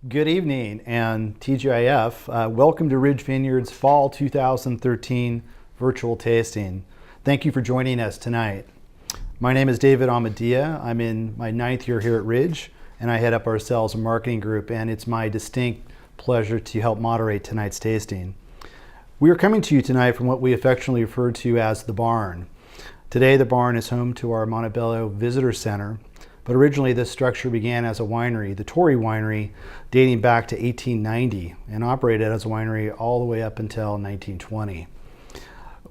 Good evening, and TGIF. Welcome to Ridge Vineyard's Fall 2013 virtual tasting. Thank you for joining us tonight. My name is David Amadia. I'm in my 9th year here at Ridge, and I head up our sales and marketing group, and it's my distinct pleasure to help moderate tonight's tasting. We are coming to you tonight from what we affectionately refer to as the barn. Today, the barn is home to our Montebello Visitor Center, but originally this structure began as a winery, the Torrey Winery, dating back to 1890, and operated as a winery all the way up until 1920,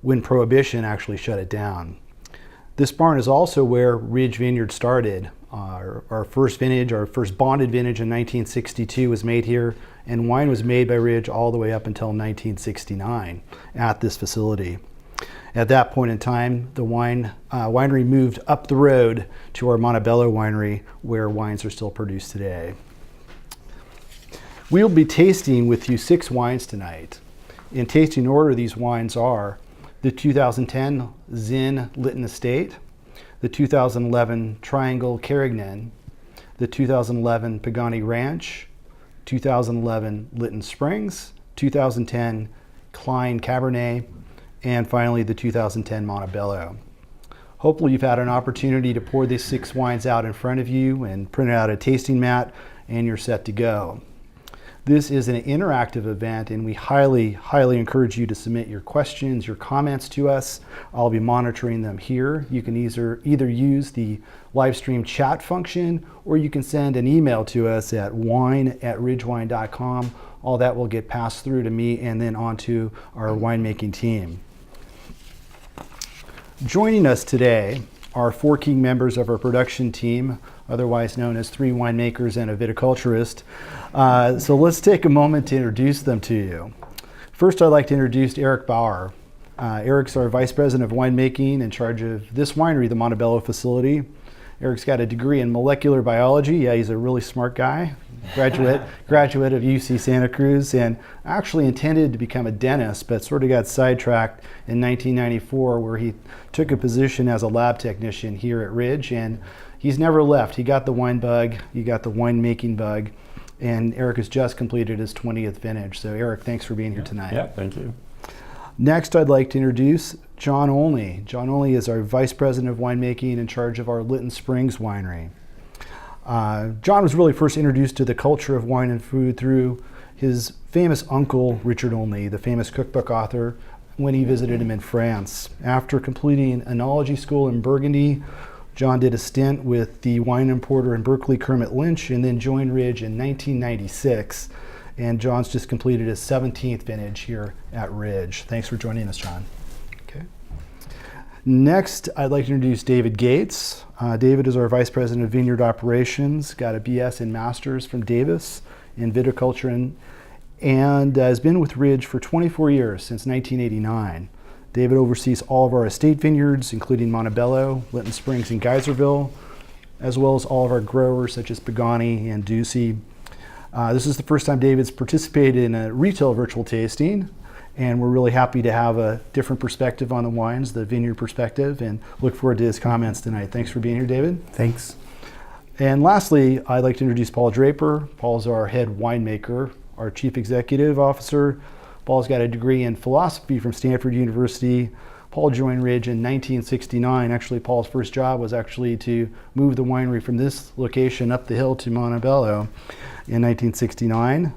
when Prohibition actually shut it down. This barn is also where Ridge Vineyard started. Our first vintage, our first bonded vintage in 1962 was made here, and wine was made by Ridge all the way up until 1969 at this facility. At that point in time, the winery moved up the road to our Montebello winery, where wines are still produced today. We'll be tasting with you 6 wines tonight. In tasting order, these wines are the 2010 Zin Lytton Estate, the 2011 Triangle Carignan, the 2011 Pagani Ranch, 2011 Lytton Springs, 2010 Klein Cabernet, and finally the 2010 Montebello. Hopefully you've had an opportunity to pour these 6 wines out in front of you and print out a tasting mat, and you're set to go. This is an interactive event, and we highly encourage you to submit your questions, your comments to us. I'll be monitoring them here. You can either use the live stream chat function, or you can send an email to us at wine@ridgewine.com. All that will get passed through to me and then onto our winemaking team. Joining us today are 4 key members of our production team, otherwise known as 3 winemakers and a viticulturist. So let's take a moment to introduce them to you. First, I'd like to introduce Eric Bauer. Eric's our Vice President of Winemaking in charge of this winery, the Montebello facility. Eric's got a degree in molecular biology. Yeah, he's a really smart guy. Graduate of UC Santa Cruz, and actually intended to become a dentist, but sort of got sidetracked in 1994, where he took a position as a lab technician here at Ridge, and he's never left. He got the wine bug, he got the winemaking bug, and Eric has just completed his 20th vintage. So Eric, thanks for being here tonight. Yeah, thank you. Next, I'd like to introduce John Olney. John Olney is our Vice President of Winemaking in charge of our Lytton Springs winery. John was really first introduced to the culture of wine and food through his famous uncle, Richard Olney, the famous cookbook author, when he visited him in France. After completing enology school in Burgundy, John did a stint with the wine importer in Berkeley, Kermit Lynch, and then joined Ridge in 1996. And John's just completed his 17th vintage here at Ridge. Thanks for joining us, John. Okay. Next, I'd like to introduce David Gates. David is our Vice President of Vineyard Operations, got a BS and Masters from Davis in viticulture, and has been with Ridge for 24 years, since 1989. David oversees all of our estate vineyards, including Montebello, Lytton Springs, and Geyserville, as well as all of our growers such as Pagani and Ducey. This is the first time David's participated in a retail virtual tasting, and we're really happy to have a different perspective on the wines, the vineyard perspective, and look forward to his comments tonight. Thanks for being here, David. Thanks. And lastly, I'd like to introduce Paul Draper. Paul's our head winemaker, our chief executive officer. Paul's got a degree in philosophy from Stanford University. Paul joined Ridge in 1969. Actually, Paul's first job was actually to move the winery from this location up the hill to Montebello in 1969.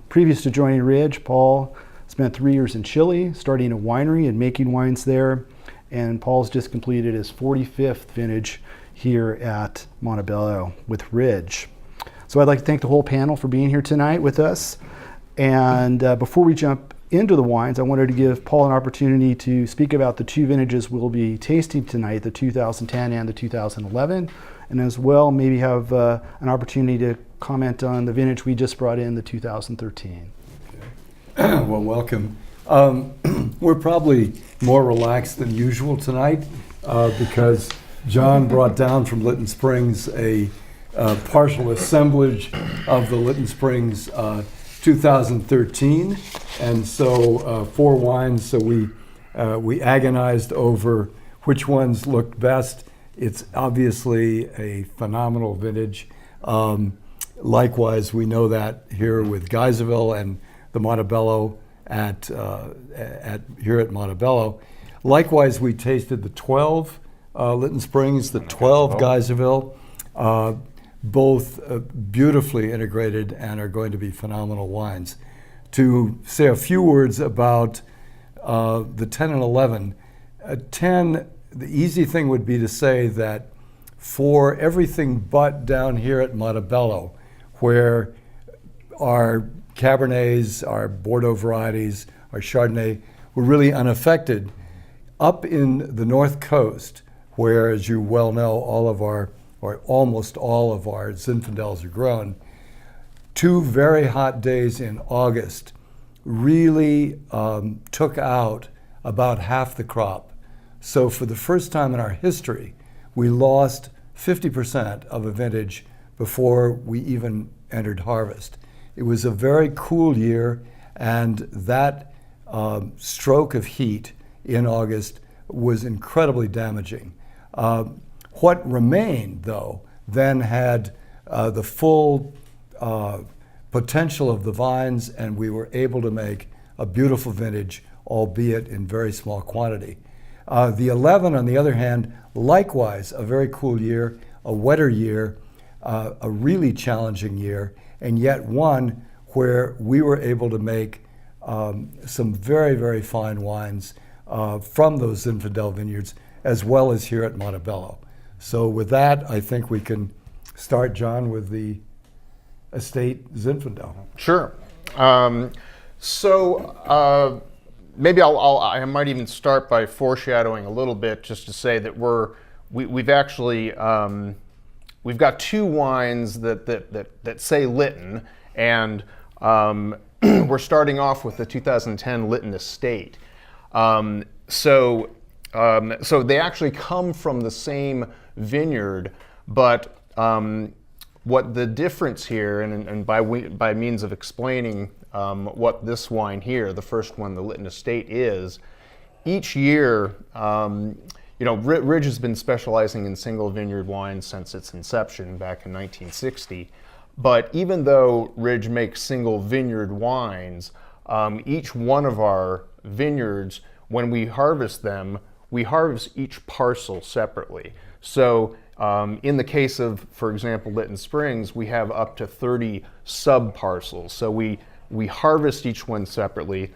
Previous to joining Ridge, Paul spent 3 years in Chile, starting a winery and making wines there. And Paul's just completed his 45th vintage here at Montebello with Ridge. So I'd like to thank the whole panel for being here tonight with us. And before we jump into the wines, I wanted to give Paul an opportunity to speak about the 2 vintages we'll be tasting tonight, the 2010 and the 2011, and as well maybe have an opportunity to comment on the vintage we just brought in, the 2013. Well, welcome. We're probably more relaxed than usual tonight because John brought down from Lytton Springs a partial assemblage of the Lytton Springs 2013, and so 4 wines. So we agonized over which ones looked best. It's obviously a phenomenal vintage. Likewise, we know that here with Geyserville and the Montebello here at Montebello. Likewise, we tasted the 12 Lytton Springs, the 12 Geyserville, both beautifully integrated and are going to be phenomenal wines. To say a few words about the 10 and 11, 10, the easy thing would be to say that for everything but down here at Montebello, where our Cabernets, our Bordeaux varieties, our Chardonnay were really unaffected, up in the North Coast, where, as you well know, all of our, or almost all of our Zinfandels are grown, 2 very hot days in August really took out about half the crop. So for the first time in our history, we lost 50% of a vintage before we even entered harvest. It was a very cool year, and that stroke of heat in August was incredibly damaging. What remained, though, then had the full potential of the vines, and we were able to make a beautiful vintage, albeit in very small quantity. The 11, on the other hand, likewise a very cool year, a wetter year, a really challenging year, and yet one where we were able to make some very, very fine wines from those Zinfandel vineyards, as well as here at Montebello. So with that, I think we can start, John, with the Estate Zinfandel. Sure. Maybe I might even start by foreshadowing a little bit, just to say that we've actually we've got 2 wines that say Lytton, and we're starting off with the 2010 Lytton Estate. So they actually come from the same vineyard, but what the difference here, and by means of explaining what this wine here, the first one, the Lytton Estate, is, each year, Ridge has been specializing in single vineyard wines since its inception back in 1960. But even though Ridge makes single vineyard wines, each one of our vineyards, when we harvest them, we harvest each parcel separately. So in the case of, for example, Lytton Springs, we have up to 30 sub-parcels. So we harvest each one separately.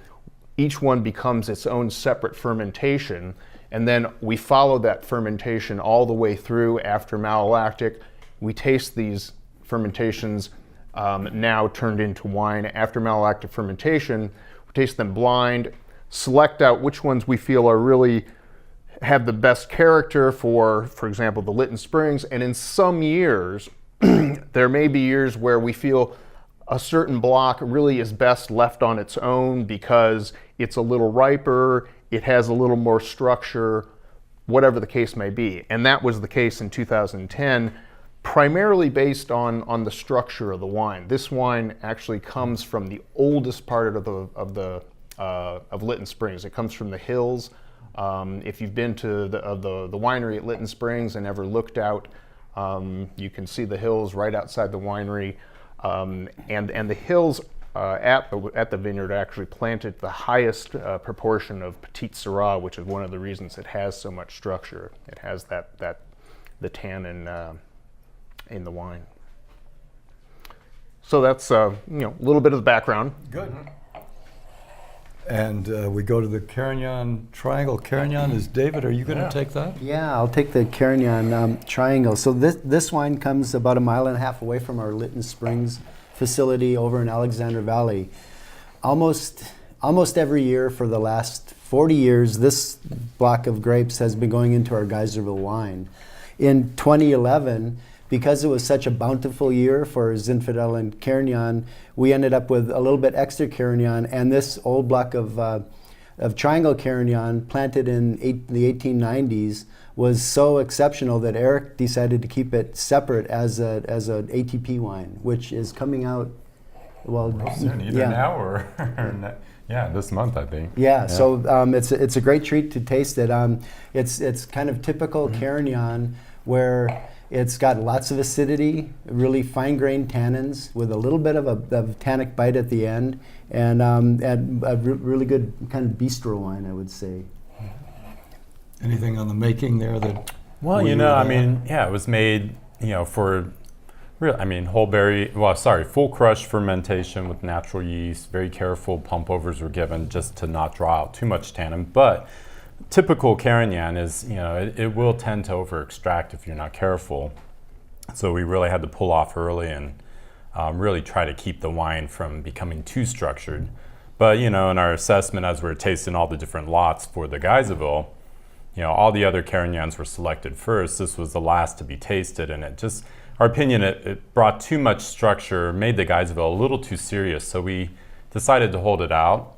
Each one becomes its own separate fermentation, and then we follow that fermentation all the way through after malolactic. We taste these fermentations now turned into wine. After malolactic fermentation, we taste them blind, select out which ones we feel are really have the best character for example, the Lytton Springs. And in some years, there may be years where we feel a certain block really is best left on its own because it's a little riper, it has a little more structure, whatever the case may be. And that was the case in 2010, primarily based on the structure of the wine. This wine actually comes from the oldest part of Lytton Springs. It comes from the hills. If you've been to the winery at Lytton Springs and ever looked out, you can see the hills right outside the winery. And the hills at the vineyard actually planted the highest proportion of Petite Syrah, which is one of the reasons it has so much structure. It has the tannin in the wine. So that's a little bit of the background. Good. And we go to the Carignan Triangle. Carignan is David. Are you going to take that? Yeah, I'll take the Carignan Triangle. So this wine comes about 1.5 miles away from our Lytton Springs facility over in Alexander Valley. Almost every year for the last 40 years, this block of grapes has been going into our Geyserville wine. In 2011, because it was such a bountiful year for Zinfandel and Carignan, we ended up with a little bit extra Carignan, and this old block of Triangle Carignan planted in the 1890s was so exceptional that Eric decided to keep it separate as an ATP wine, which is coming out, soon, either now or this month, I think. Yeah. So it's a great treat to taste it. It's kind of typical Carignan, where It's got lots of acidity, really fine-grained tannins with a little bit of a tannic bite at the end, and a really good kind of bistro wine, I would say. Anything on the making there that? Well, we you know, would I add? mean, yeah, it was made, you know, for real. I mean, full crush fermentation with natural yeast. Very careful pump overs were given just to not draw out too much tannin. But typical Carignan is, you know, it will tend to over extract if you're not careful. So we really had to pull off early and really try to keep the wine from becoming too structured. But, you know, in our assessment as we were tasting all the different lots for the Geyserville, you know, all the other Carignans were selected first. This was the last to be tasted, and it just, our opinion, it brought too much structure, made the Geyserville a little too serious. So we decided to hold it out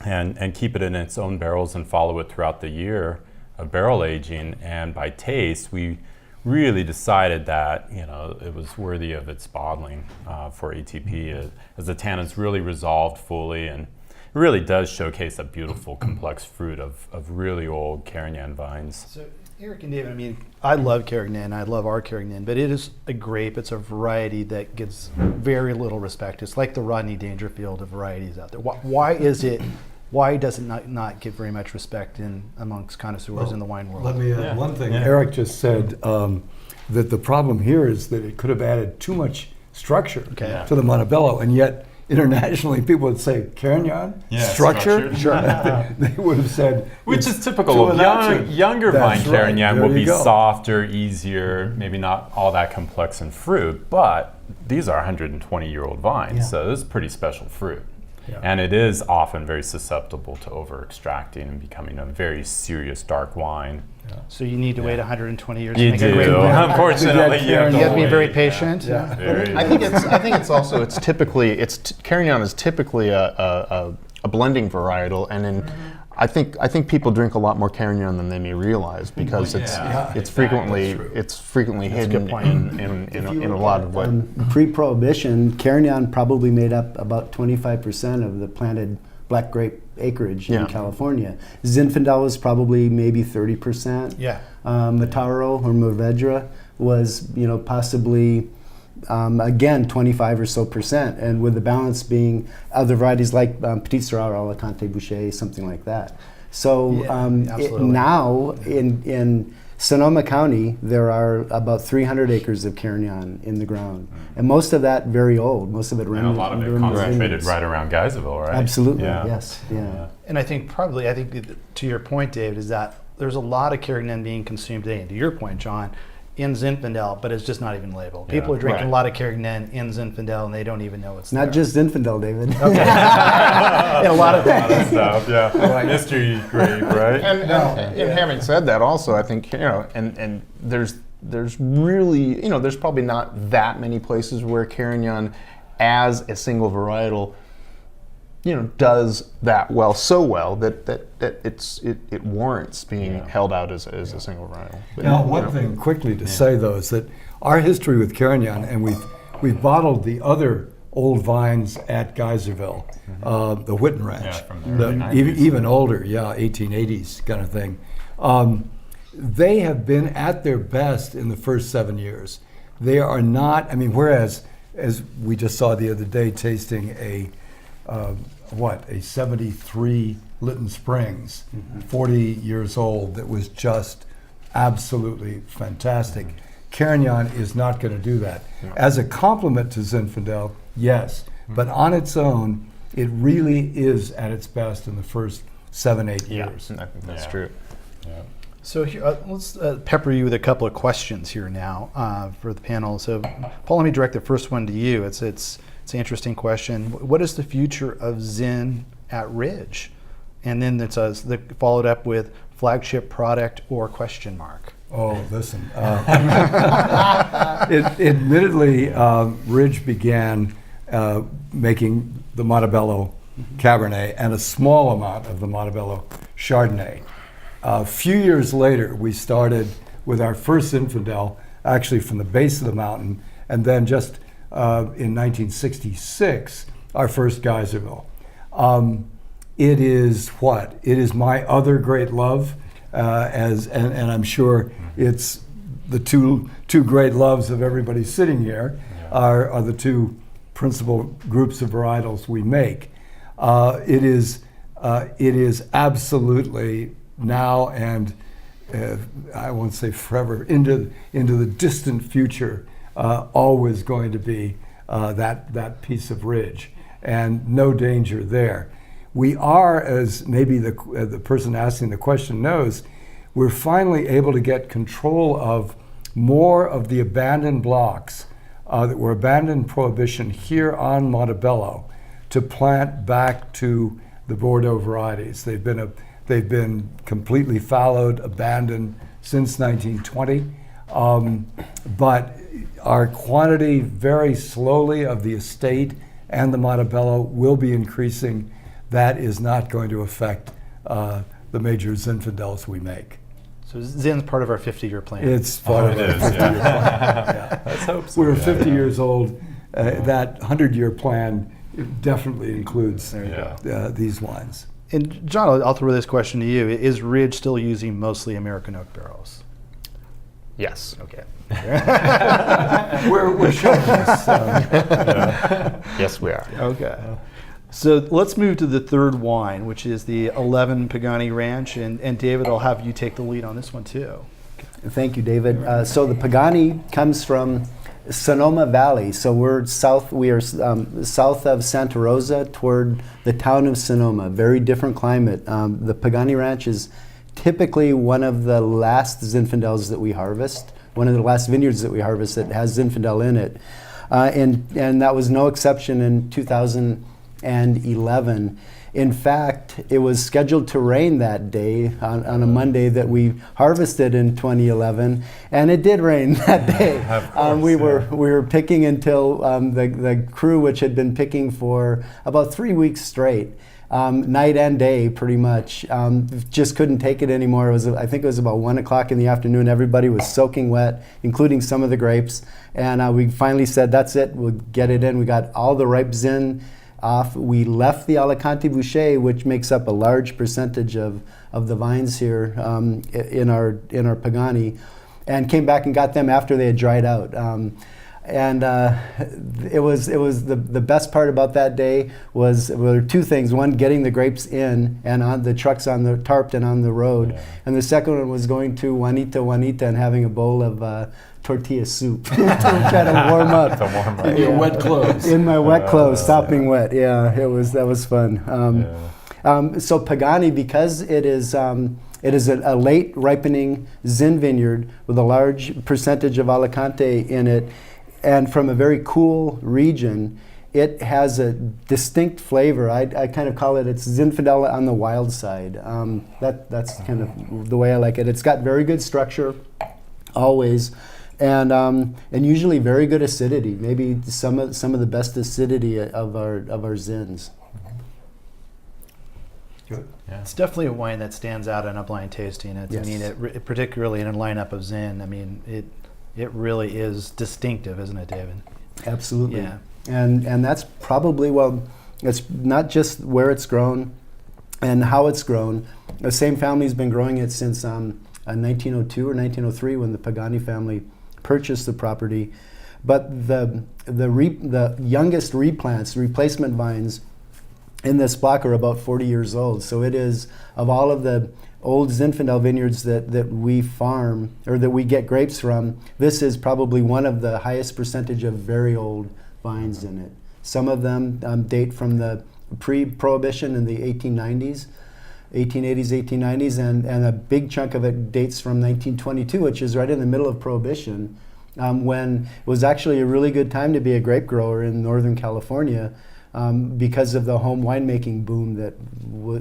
and keep it in its own barrels and follow it throughout the year of barrel aging. And by taste, we really decided that, you know, it was worthy of its bottling for ATP as the tannins really resolved fully, and it really does showcase a beautiful, complex fruit of really old Carignan vines. So, Eric and David, I mean, I love Carignan. I love our Carignan, but it is a grape. It's a variety that gets very little respect. It's like the Rodney Dangerfield of varieties out there. Why is it? Why does it not get very much respect amongst connoisseurs in the wine world? Let me add one thing. Yeah. Eric just said that the problem here is that it could have added too much structure Okay. to the Montebello, and yet internationally people would say Carignan, Yeah, structure. structured. They would have said, Which it's is typical too of unnatural. younger That's vine right. Carignan There will you be go. softer, easier, maybe not all that complex in fruit, but these are 120-year-old vines, Yeah. so this is pretty special fruit. Yeah. And it is often very susceptible to over-extracting and becoming a very serious dark wine. So you need to wait 120 years You to make a great do. wine. Unfortunately, you have You have to be wait. very patient. Yeah. Very- I think it's also typically Carignan is typically a blending varietal, and I think people drink a lot more Carignan than they may realize because it's Exactly. frequently That's frequently That's a good hidden point. in a lot of what. Pre-Prohibition, Carignan probably made up about 25% of the planted black grape acreage Yeah. in California. Zinfandel was probably maybe 30%. Yeah. Mataro or Mourvedre was, you know, possibly again 25 or so percent, and with the balance being other varieties like Petit Syrah, Alicante Boucher, something like that. So Yeah, absolutely. now in Sonoma County, there are about 300 acres of Carignan in the ground, and most of that very old. Most of it And a lot of it concentrated right around Geyserville, right? Absolutely, Yeah. yes, yeah. And I think to your point, David, is that there's a lot of Carignan being consumed today. And to your point, John, in Zinfandel, but it's just not even labeled. Yeah. People are drinking Right. a lot of Carignan in Zinfandel, and they don't even know it's Not there. just Zinfandel, David. And a lot of A lot of things. stuff, yeah. Mystery grape, right? And having said that, also I think and there's really there's probably not that many places where Carignan, as a single varietal, does that so well that it warrants being held out as a single varietal. But, Now, one thing quickly to say though is that our history with Carignan, and we've bottled the other old vines at Geyserville, the Whitten Ranch, Yeah, from the early 90s. even older, 1880s kind of thing. They have been at their best in the first 7 years. They are not. I mean, whereas as we just saw the other day, tasting a 73 Lytton Springs, 40 years old, that was just absolutely fantastic. Carignan is not going to do that. As a complement to Zinfandel, yes, but on its own, it really is at its best in the first 7-8 years. I think that's Yeah. true. Yeah. So here, let's pepper you with a couple of questions here now for the panel. So, Paul, let me direct the first one to you. It's an interesting question. What is the future of Zin at Ridge? And then it's followed up with flagship product or question mark. Oh, listen. Admittedly, Ridge began making the Montebello Cabernet and a small amount of the Montebello Chardonnay. A few years later, we started with our first Zinfandel, actually from the base of the mountain, and then just in 1966, our first Geyserville. It is what? It is my other great love, and I'm sure it's the two great loves of everybody sitting here are the two principal groups of varietals we make. It is absolutely now and I won't say forever, into the distant future, always going to be that piece of ridge, and no danger there. We are, as maybe the person asking the question knows, we're finally able to get control of more of the abandoned blocks that were abandoned in Prohibition here on Montebello to plant back to the Bordeaux varieties. They've been completely fallowed, abandoned since 1920, but our quantity very slowly of the estate and the Montebello will be increasing. That is not going to affect the major Zinfandels we make. So Zin's part of our 50-year plan. It's part of it our is, 50-year plan. Yeah. Let's hope so. We're yeah. 50 years old. That 100-year plan definitely includes these wines. And John, I'll throw this question to you. Is Ridge still using mostly American oak barrels? Yes. Okay. We're showing this. Yes, we are. Okay. So let's move to the third wine, which is the 11 Pagani Ranch. And David, I'll have you take the lead on this one too. Thank you, David. So the Pagani comes from Sonoma Valley. So we're south. We are south of Santa Rosa toward the town of Sonoma. Very different climate. The Pagani Ranch is typically one of the last Zinfandels that we harvest. One of the last vineyards that we harvest that has Zinfandel in it, and that was no exception in 2011. In fact, it was scheduled to rain that day on a Monday that we harvested in 2011, and it did rain that day. Of course, we were picking until the crew, which had been picking for about 3 weeks straight, night and day, pretty much, just couldn't take it anymore. I think it was about 1 o'clock in the afternoon. Everybody was soaking wet, including some of the grapes, and we finally said, "That's it. We'll get it in." We got all the ripe Zin off. We left the Alicante Bouschet, which makes up a large percentage of the vines here in our Pagani, and came back and got them after they had dried out. It was the best part about that day was there were two things. One, getting the grapes in and on the trucks on the tarped and on the road, and the second one was going to Juanita and having a bowl of tortilla soup to try to warm up. To warm up. In your wet clothes. In my wet clothes, sopping wet. Yeah, that was fun. So Pagani, because it is a late ripening Zin vineyard with a large percentage of Alicante in it, and from a very cool region, it has a distinct flavor. I kind of call it's Zinfandel on the wild side. That's kind of the way I like it. It's got very good structure, always, and usually very good acidity. Maybe some of the best acidity of our Zins. Good. Yeah. It's definitely a wine that stands out in a blind tasting. Yes. I mean, particularly in a lineup of Zin. I mean, it really is distinctive, isn't it, David? Absolutely. Yeah. And that's probably, it's not just where it's grown and how it's grown. The same family's been growing it since 1902 or 1903 when the Pagani family purchased the property. But the youngest replants, replacement vines in this block are about 40 years old. So it is, of all of the old Zinfandel vineyards that we farm or that we get grapes from, this is probably one of the highest percentage of very old vines in it. Some of them date from the pre-Prohibition in the 1880s, 1890s, and a big chunk of it dates from 1922, which is right in the middle of Prohibition, when it was actually a really good time to be a grape grower in Northern California. Because of the home winemaking boom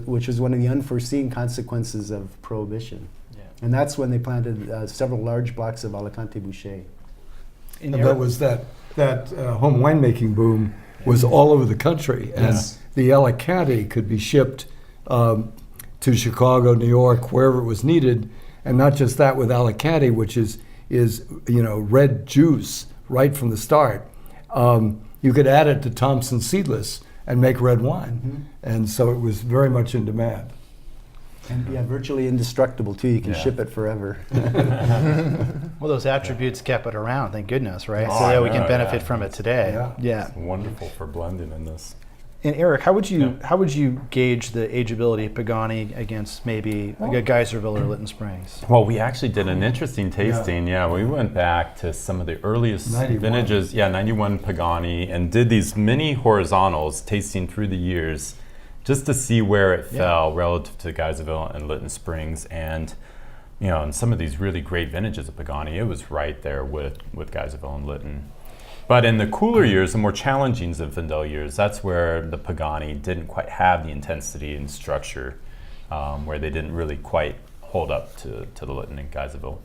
which was one of the unforeseen consequences of Prohibition. Yeah. And that's when they planted several large blocks of Alicante Bouschet. And that was that home winemaking boom was all over the country, and the Alicante could be shipped to Chicago, New York, wherever it was needed, and not just that with Alicante, which is red juice right from the start. You could add it to Thompson Seedless and make red wine. Mm-hmm. And so it was very much in demand. And yeah, virtually indestructible too. You can Yeah. ship it forever. Well, those attributes kept it around, thank goodness, right? Oh, so I that we can know, benefit yeah. from it today. Yeah. Yeah. It's wonderful for blending in this. And Eric, how would you gauge the ageability of Pagani against maybe like a Geyserville or Lytton Springs? Well, we actually did an interesting tasting. Yeah, we went back to some of the earliest 91. vintages. Yeah, 91 Pagani, and did these mini horizontals tasting through the years just to see where it fell relative to Geyserville and Lytton Springs. And, you know, in some of these really great vintages of Pagani, it was right there with Geyserville and Lytton. But in the cooler years, the more challenging Zinfandel years, that's where the Pagani didn't quite have the intensity and structure, where they didn't really quite hold up to the Lytton and Geyserville.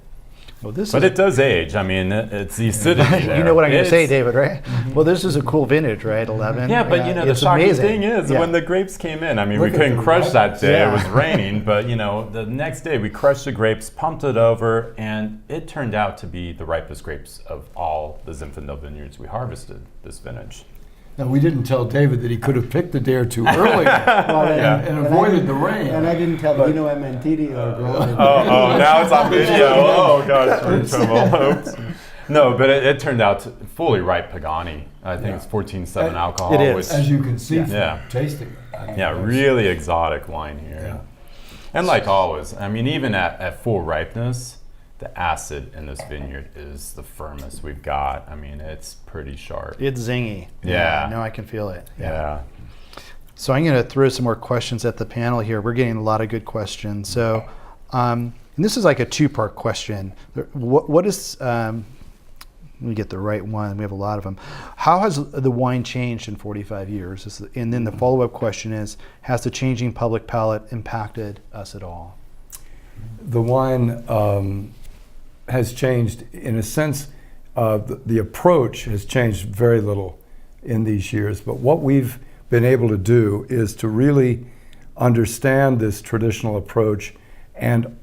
Well, this But is it does age. I mean, it's the acidity there. you know what I'm going to say, It's- David, right? Well, this is a cool vintage, right? 11. Yeah, but you know, the it's shocking amazing. thing is Yeah. when the grapes came in, I mean, Look we at couldn't the crush that day. Yeah. It was raining, but you know, the next day we crushed the grapes, pumped it over, and it turned out to be the ripest grapes of all the Zinfandel vineyards we harvested this vintage. Now, we didn't tell David that he could have picked the dare too early and avoided the rain. And I didn't tell Dino Amentiti or Grover. Oh, now it's on video. Oh, gosh, we're in trouble. Oops. No, but it turned out to fully ripe Pagani. I think it's 14.7 alcohol. It is. which- As you can see Yeah. from tasting it. I mean, Yeah, that's- really exotic wine here. Yeah. And like always, I mean, even at full ripeness, the acid in this vineyard is the firmest we've got. I mean, it's pretty sharp. It's zingy. Yeah. No, I can feel it. Yeah. So I'm going to throw some more questions at the panel here. We're getting a lot of good questions. So, and this is like a two-part question. What is, let me get the right one. We have a lot of them. How has the wine changed in 45 years? And then the follow-up question is, has the changing public palate impacted us at all? The wine has changed in a sense. The approach has changed very little in these years, but what we've been able to do is to really understand this traditional approach and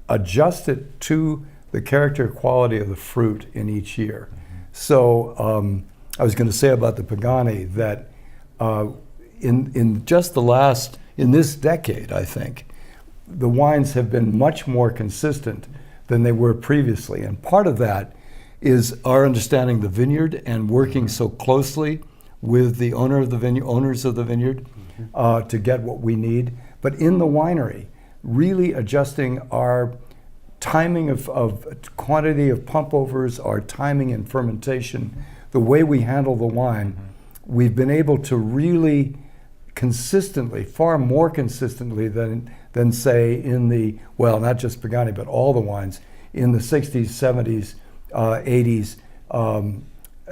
adjust it to the character quality of the fruit in each year. So I was going to say about the Pagani that in just in this decade, I think, the wines have been much more consistent than they were previously. And part of that is our understanding the vineyard and working so closely with the owners of the vineyard to get what we need. But in the winery, really adjusting our timing of quantity of pump overs, our timing in fermentation, the way we handle the wine, we've been able to really consistently, far more consistently than say in the, well, not just Pagani, but all the wines, in the 60s, 70s, 80s,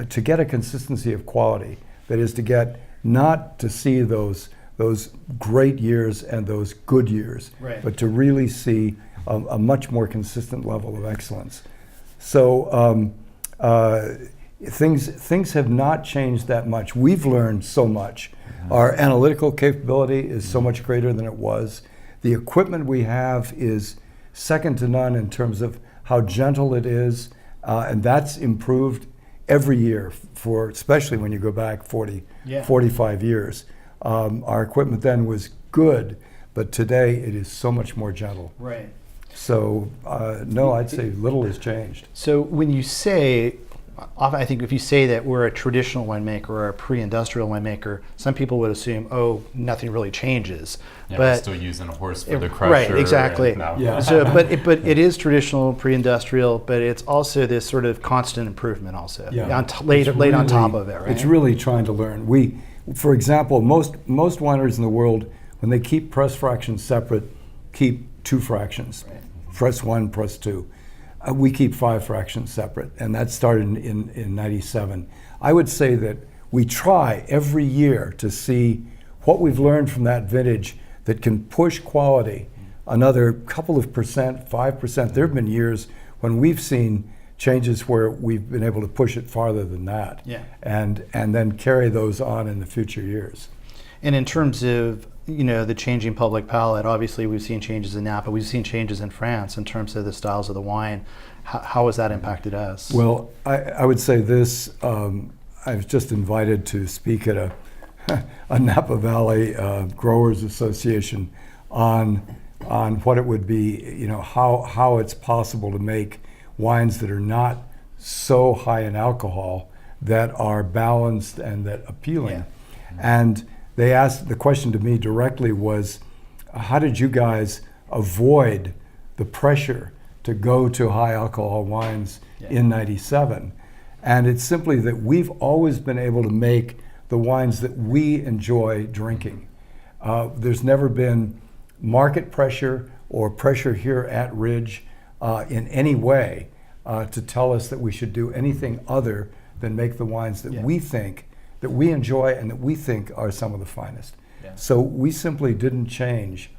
to get a consistency of quality. That is to get, not to see those great years and those good years, Right. but to really see a much more consistent level of excellence. So things have not changed that much. We've learned so much. Our analytical capability is so much greater than it was. The equipment we have is second to none in terms of how gentle it is, and that's improved every year, especially when you go back 45 years. Our equipment then was good, but today it is so much more gentle. Right. So no, I'd say little has changed. So when you say, often I think if you say that we're a traditional winemaker or a pre-industrial winemaker, some people would assume, oh, nothing really changes. Yeah, but we're still using a horse for the crusher. right, exactly. and- no. Yeah. So, but it is traditional pre-industrial, but it's also this sort of constant improvement, also laid on top of it, right? It's really trying to learn. For example, most wineries in the world, when they keep press fractions separate, keep 2 fractions, press 1, press 2. We keep 5 fractions separate, and that started in 97. I would say that we try every year to see what we've learned from that vintage that can push quality another couple of percent, 5%. There have been years when we've seen changes where we've been able to push it farther than that, and then carry those on in the future years. And in terms of the changing public palate, obviously we've seen changes in Napa, we've seen changes in France in terms of the styles of the wine. How has that impacted us? Well, I would say this. I was just invited to speak at a Napa Valley Growers Association on on what it would be, how it's possible to make wines that are not so high in alcohol, that are balanced and that appealing. And they asked, the question to me directly was, how did you guys avoid the pressure to go to high alcohol wines in '97? And it's simply that we've always been able to make the wines that we enjoy drinking. There's never been market pressure or pressure here at Ridge in any way to tell us that we should do anything other than make the wines that we think, that we enjoy and that we think are some of the finest. So we simply didn't change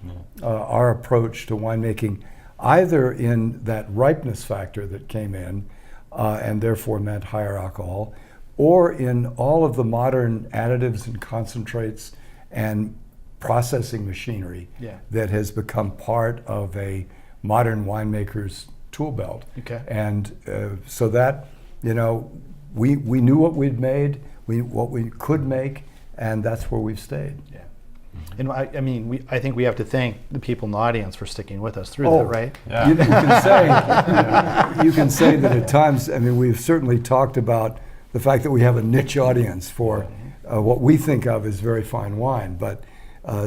our approach to winemaking, either in that ripeness factor that came in and therefore meant higher alcohol, or in all of the modern additives and concentrates and processing machinery that has become part of a modern winemaker's tool belt. And so that, we knew what we'd made, what we could make, and that's where we've stayed. And I think we have to thank the people in the audience for sticking with us through that, right? You can say that at times, we've certainly talked about the fact that we have a niche audience for what we think of as very fine wine, but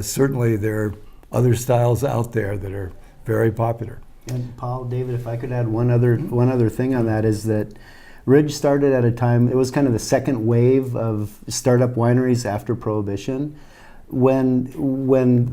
certainly there are other styles out there that are very popular. And Paul, David, if I could add one other thing on that, is that Ridge started at a time, it was kind of the second wave of startup wineries after Prohibition. When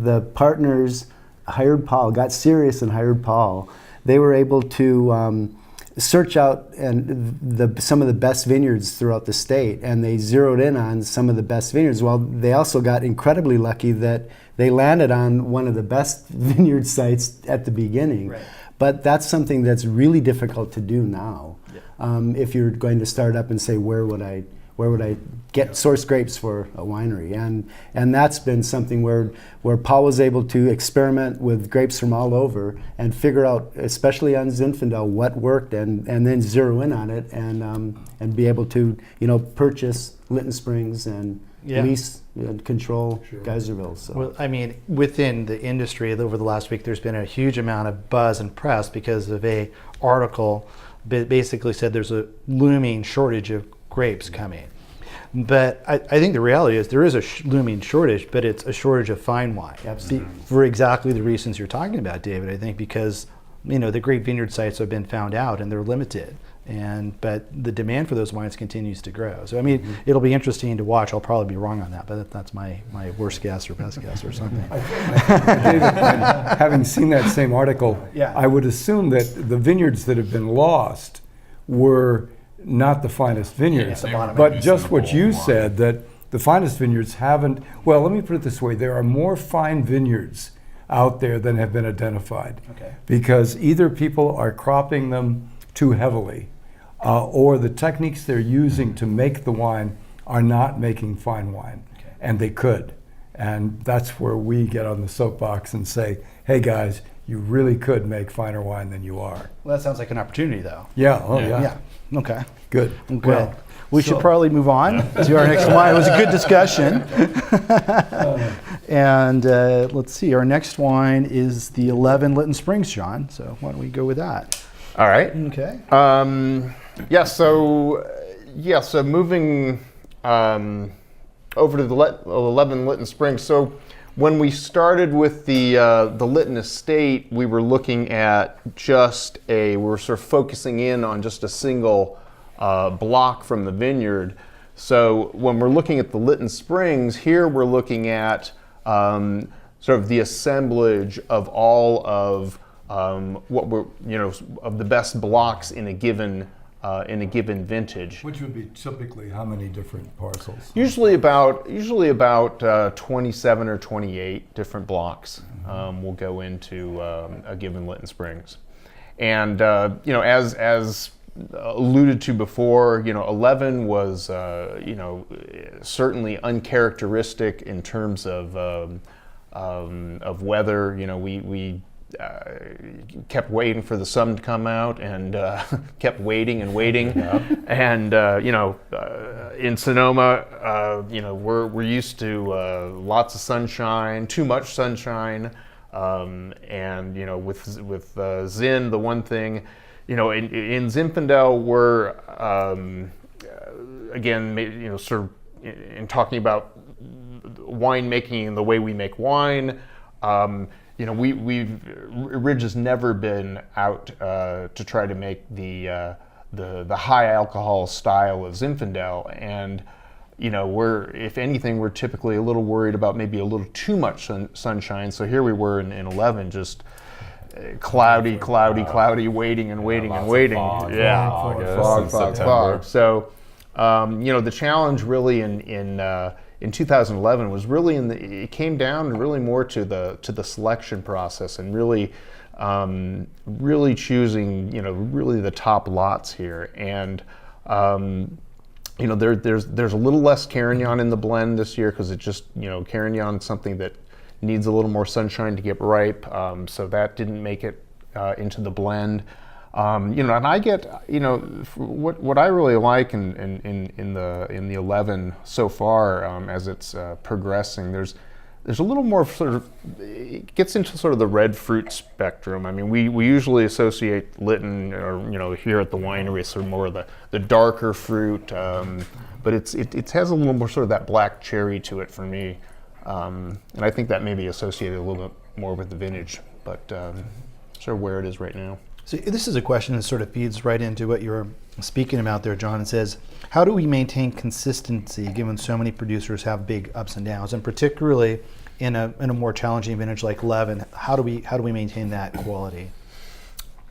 the partners hired Paul, got serious and hired Paul, they were able to search out some of the best vineyards throughout the state, and they zeroed in on some of the best vineyards. Well, they also got incredibly lucky that they landed on one of the best vineyard sites at the beginning. But that's something that's really difficult to do now. If you're going to start up and say, where would I get source grapes for a winery? And that's been something where Paul was able to experiment with grapes from all over and figure out, especially on Zinfandel, what worked, and then zero in on it and be able to purchase Lytton Springs and lease and control Geyserville. So. Well, within the industry over the last week, there's been a huge amount of buzz and press because of a article that basically said there's a looming shortage of grapes coming. But I think the reality is there is a looming shortage, but it's a shortage of fine wine. Absolutely. For exactly the reasons you're talking about, David. I think because the great vineyard sites have been found out and they're limited. But the demand for those wines continues to grow. So it'll be interesting to watch. I'll probably be wrong on that, but that's my worst guess or best guess or something. David, having seen that same article, I would assume that the vineyards that have been lost were not the finest vineyards, but just what you said, that the finest vineyards haven't. Well, let me put it this way: there are more fine vineyards out there than have been identified, because either people are cropping them too heavily, or the techniques they're using to make the wine are not making fine wine, and they could. And that's where we get on the soapbox and say, hey guys, you really could make finer wine than you are. Well, that sounds like an opportunity, though. Yeah. Okay. Good. Well, we should probably move on to our next wine. It was a good discussion. And let's see, our next wine is the 11 Lytton Springs, John. So why don't we go with that? All right. Okay. So moving over to the 11 Lytton Springs. So when we started with the Lytton estate, we were looking at we were sort of focusing in on just a single block from the vineyard. So when we're looking at the Lytton Springs, here we're looking at sort of the assemblage of all of what we're, of the best blocks in a given vintage. Which would be typically how many different parcels? Usually about 27 or 28 different blocks will go into a given Lytton Springs, and as alluded to before, 11 was certainly uncharacteristic in terms of weather. We kept waiting for the sun to come out and kept waiting and waiting. And in Sonoma, we're used to lots of sunshine, too much sunshine, And with Zinn, the one thing, in Zinfandel, we're again, sort of in talking about winemaking and the way we make wine. Ridge has never been out to try to make the high alcohol style of Zinfandel, and if anything, we're typically a little worried about maybe a little too much sunshine. So here we were in 11, just cloudy, waiting and waiting and waiting. Fog, Yeah, August and September. So, the challenge really in 2011 was really it came down really more to the selection process and really choosing really the top lots here. And there's a little less Carignan in the blend this year because it just Carignan is something that needs a little more sunshine to get ripe, so that didn't make it into the blend. And I get what I really like in the 11 so far as it's progressing. There's a little more sort of, it gets into sort of the red fruit spectrum. I mean, we usually associate Lytton, or here at the winery, sort of more of the darker fruit, but it has a little more sort of that black cherry to it for me, and I think that may be associated a little bit more with the vintage, but sort of where it is right now. So this is a question that sort of feeds right into what you were speaking about there, John. It says, how do we maintain consistency given so many producers have big ups and downs, and particularly in a more challenging vintage like Levin? How do we maintain that quality?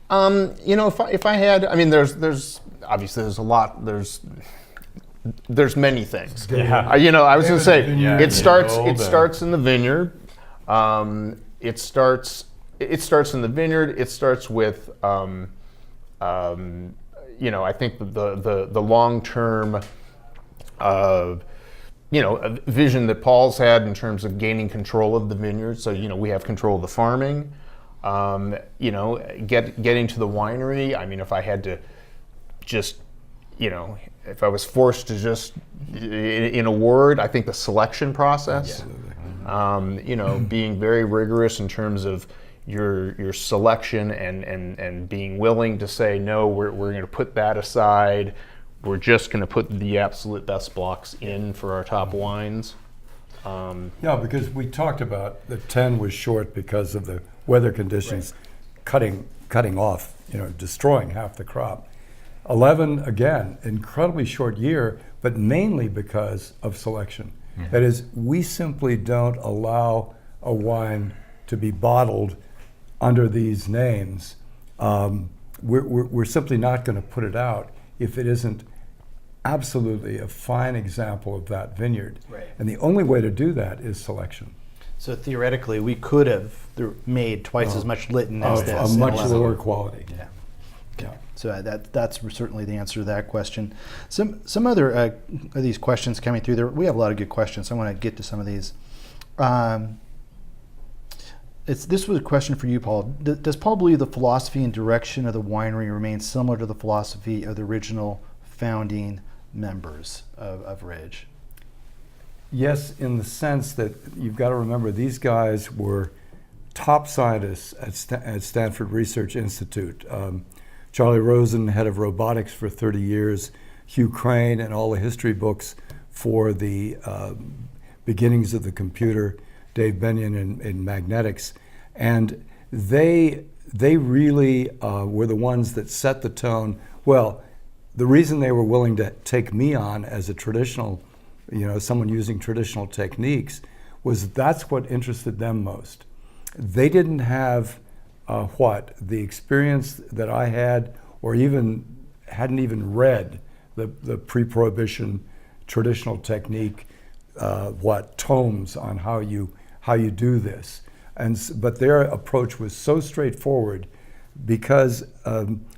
If I had, I mean, there's obviously there's a lot. There's many things. Yeah. I was going to say it starts in the vineyard. It starts in the vineyard. It starts with, I think the long-term, vision that Paul's had in terms of gaining control of the vineyard. So we have control of the farming. Getting to the winery. I mean, if I had to just, if I was forced to just, in a word, I think the selection process. Being very rigorous in terms of your selection and being willing to say, no, we're going to put that aside. We're just going to put the absolute best blocks in for our top wines. Because we talked about the 10 was short because of the weather conditions, cutting off, destroying half the crop. 11, again, incredibly short year, but mainly because of selection. Mm-hmm. That is, we simply don't allow a wine to be bottled under these names. We're simply not going to put it out if it isn't absolutely a fine example of that vineyard. Right. And the only way to do that is selection. So theoretically, we could have made twice as much Lytton as this. Of much lower quality. Yeah. Okay. So that's certainly the answer to that question. Some other of these questions coming through there. We have a lot of good questions. So I want to get to some of these. This was a question for you, Paul. Does Paul believe the philosophy and direction of the winery remains similar to the philosophy of the original founding members of Ridge? Yes, in the sense that you've got to remember these guys were top scientists at Stanford Research Institute. Charlie Rosen, head of robotics for 30 years, Hugh Crane, and all the history books for the beginnings of the computer, Dave Benyon in magnetics. And they really were the ones that set the tone. Well, the reason they were willing to take me on as a traditional, someone using traditional techniques, was that's what interested them most. They didn't have the experience that I had, or hadn't even read the pre-prohibition traditional technique, tomes on how you do this. But their approach was so straightforward because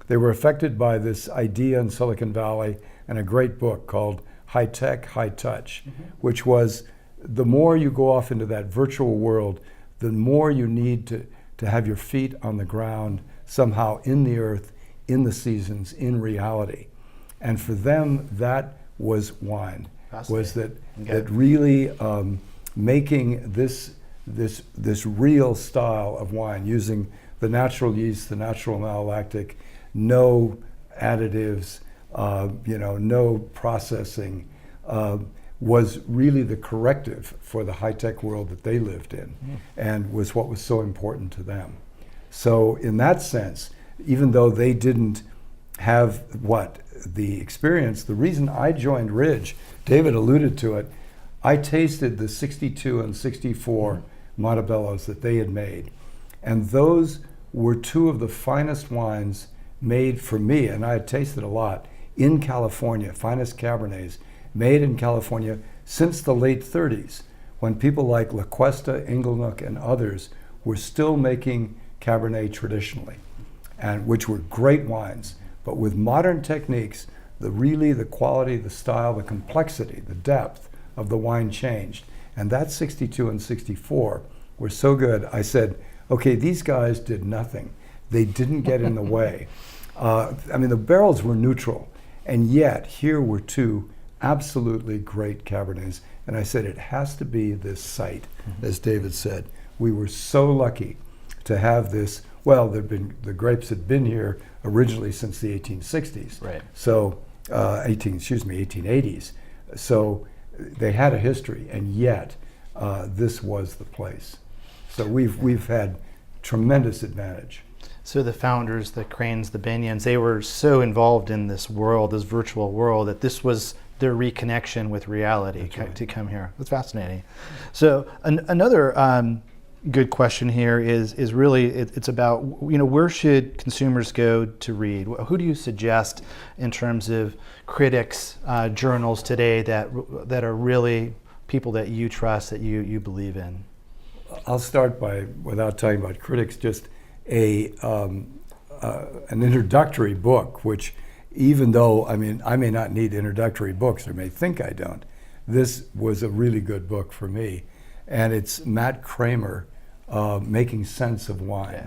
they were affected by this idea in Silicon Valley and a great book called High Tech, High Touch, which was the more you go off into that virtual world, the more you need to have your feet on the ground, somehow in the earth, in the seasons, in reality. And for them, that was wine, was that really making this this real style of wine using the natural yeast, the natural malolactic, no additives, no processing, was really the corrective for the high-tech world that they lived in, and was what was so important to them. So in that sense, even though they didn't have the experience, the reason I joined Ridge, David alluded to it, I tasted the 62 and 64 Montebellos that they had made. And those were two of the finest wines made for me, and I had tasted a lot, in California, finest Cabernets, made in California since the late 30s, when people like La Cuesta, Inglenook, and others were still making Cabernet traditionally, and which were great wines. But with modern techniques, the quality, the style, the complexity, the depth of the wine changed. And that 62 and 64 were so good, I said, okay, these guys did nothing. They didn't get in the way. The barrels were neutral, and yet here were two absolutely great Cabernets. And I said, it has to be this site, as David said. We were so lucky to have this. Well, the grapes had been here originally since the 1860s. Right. So, 1880s. So they had a history, and yet this was the place. So we've had tremendous advantage. So the founders, the Cranes, the Binions, they were so involved in this world, this virtual world, that this was their reconnection with reality to come here. That's fascinating. So another good question here is really it's about where should consumers go to read? Who do you suggest in terms of critics, journals today that are really people that you trust, that you believe in? I'll start by, without talking about critics, just an introductory book, which even though, I may not need introductory books, or may think I don't, this was a really good book for me. And it's Matt Kramer, Making Sense of Wine. Yeah.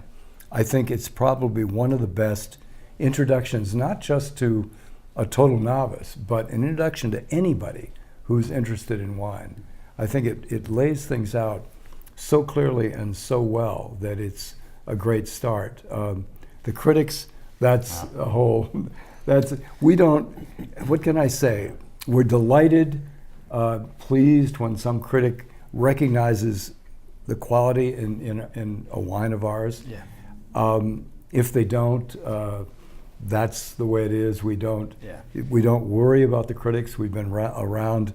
I think it's probably one of the best introductions, not just to a total novice, but an introduction to anybody who's interested in wine. I think it lays things out so clearly and so well that it's a great start. The critics, that's a whole, what can I say? We're delighted, pleased when some critic recognizes the quality in a wine of ours. Yeah. If they don't, that's the way it is. We don't worry about the critics. We've been around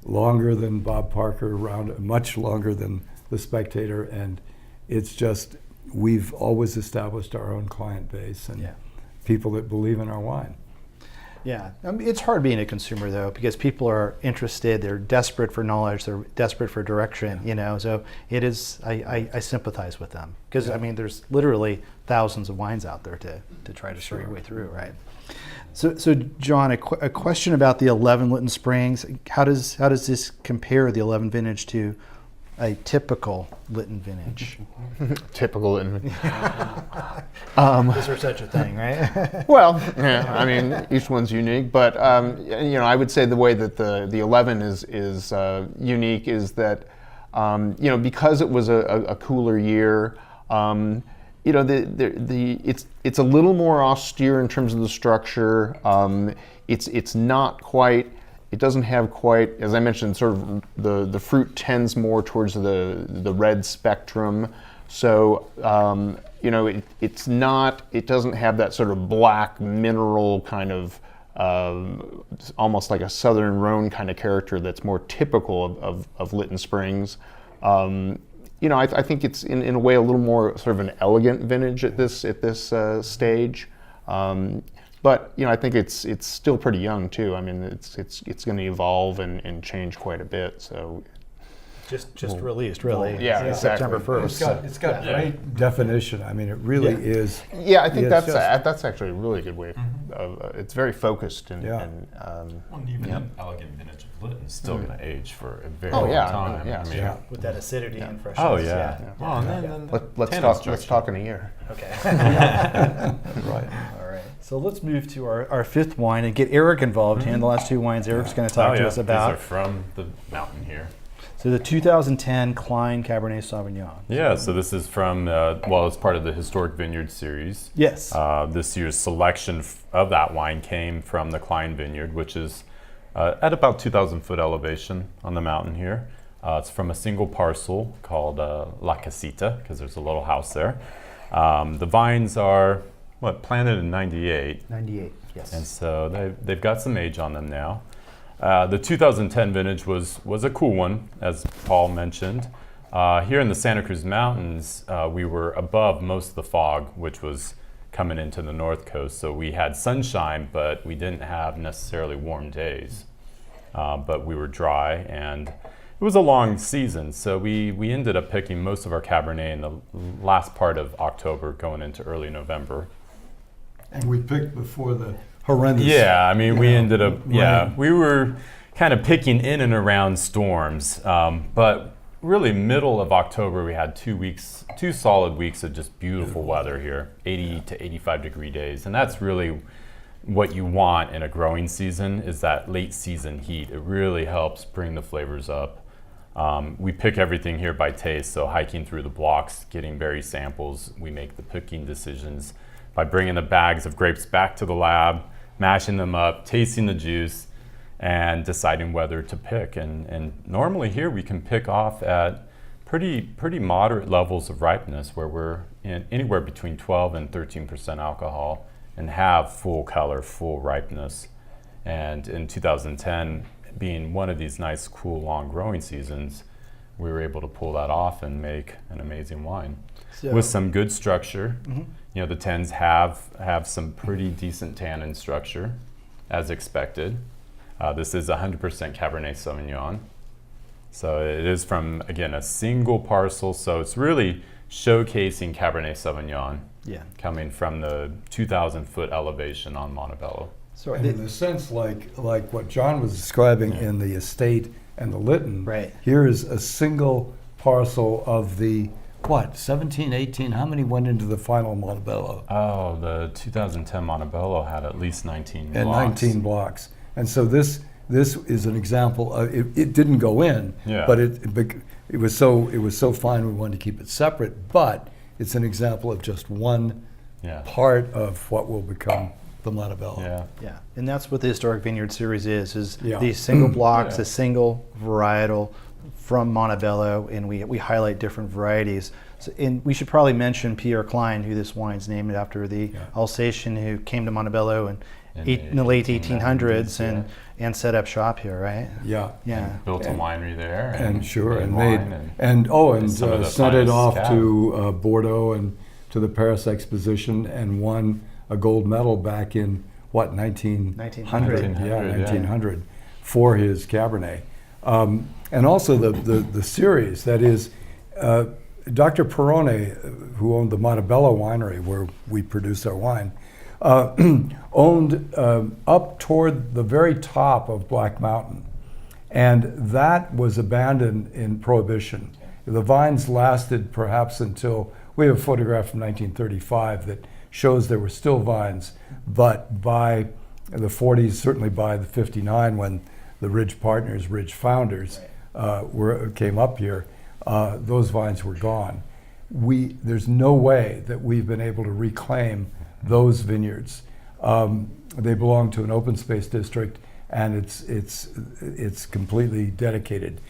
longer than Bob Parker, around much longer than The Spectator, and it's just, we've always established our own client base and people that believe in our wine. Yeah, it's hard being a consumer though, because people are interested, they're desperate for knowledge, they're desperate for direction, so it is, I sympathize with them, because there's literally thousands of wines out there to try to sort your way through, right? So John, a question about the 11 Lytton Springs. How does this compare, the 11 vintage, to a typical Lytton vintage? Typical Lytton. Is there such a thing, right? Well, yeah, each one's unique, but I would say the way that the 11 is unique is that because it was a cooler year, it's a little more austere in terms of the structure. It's not quite. It doesn't have quite, as I mentioned, sort of the fruit tends more towards the red spectrum. So it's not. It doesn't have that sort of black mineral kind of almost like a Southern Rhone kind of character that's more typical of Lytton Springs. I think it's in a way a little more sort of an elegant vintage at this stage. But I think it's still pretty young too. It's going to evolve and change quite a bit. So just released, really. Yeah, exactly. September 1st. It's got great definition. It really is. Yeah, I think that's actually a really good way. It's very focused and even an elegant vintage of Lytton is still going to age for a very long time. Yeah. With that acidity and freshness. Oh yeah. Well, and then let's talk in a year. Okay. Right. All right. So let's move to our fifth wine and get Eric involved here in the last two wines Eric's going to talk to us about. These are from the mountain here. So the 2010 Klein Cabernet Sauvignon. Yeah, so this is from, well, it's part of the Historic Vineyard series. Yes. This year's selection of that wine came from the Klein Vineyard, which is at about 2,000 foot elevation on the mountain here. It's from a single parcel called La Casita, because there's a little house there. The vines are, planted in 98. 98, yes. And so they've got some age on them now. The 2010 vintage was a cool one, as Paul mentioned. Here in the Santa Cruz Mountains, we were above most of the fog, which was coming into the north coast. So we had sunshine, but we didn't have necessarily warm days. But we were dry, and it was a long season. So we ended up picking most of our Cabernet in the last part of October, going into early November. And we picked before the horrendous. Yeah, I mean, we ended up, rain. we were kind of picking in and around storms. But really, middle of October, we had 2 solid weeks of just beautiful weather here, 80 to 85 degree days. And that's really what you want in a growing season, is that late season heat. It really helps bring the flavors up. We pick everything here by taste, so hiking through the blocks, getting berry samples, we make the picking decisions by bringing the bags of grapes back to the lab, mashing them up, tasting the juice, and deciding whether to pick. And normally here we can pick off at pretty moderate levels of ripeness, where we're in anywhere between 12 and 13% alcohol and have full color, full ripeness. And in 2010, being one of these nice, cool, long growing seasons, we were able to pull that off and make an amazing wine with some good structure. You know, the 10s have some pretty decent tannin structure, as expected. This is 100% Cabernet Sauvignon. So it is from, again, a single parcel. So it's really showcasing Cabernet Sauvignon, coming from the 2,000 foot elevation on Montebello. So And in a sense, like what John was describing in the estate and the Lytton, Right. here is a single parcel of the, 17, 18, how many went into the final Montebello? Oh, the 2010 Montebello had at least 19 And blocks. 19 blocks. And so this is an example of, it didn't go in, Yeah. but it was so fine we wanted to keep it separate, but it's an example of just one Yeah. part of what will become the Montebello. Yeah. yeah, and that's what the Historic Vineyard Series is Yeah. these single blocks, Yeah. a single varietal from Montebello, and we highlight different varieties. So, and we should probably mention Pierre Klein, who this wine's named after, the Alsatian who came to Montebello in the late 1800s and set up shop here, right? Yeah. Yeah. Built a winery there. And sure, and wine made, and some of the sent it finest off cab. to Bordeaux and to the Paris Exposition, and won a gold medal back in 1900? 1900, Yeah, yeah. 1900 for his Cabernet. And also the series, that is, Dr. Perrone, who owned the Montebello winery where we produce our wine, owned up toward the very top of Black Mountain. And that was abandoned in Prohibition. The vines lasted perhaps until, we have a photograph from 1935 that shows there were still vines, but by the 40s, certainly by the 59, when the Ridge Partners, Ridge founders came up here, those vines were gone. There's no way that we've been able to reclaim those vineyards. They belong to an open space district, and it's completely dedicated.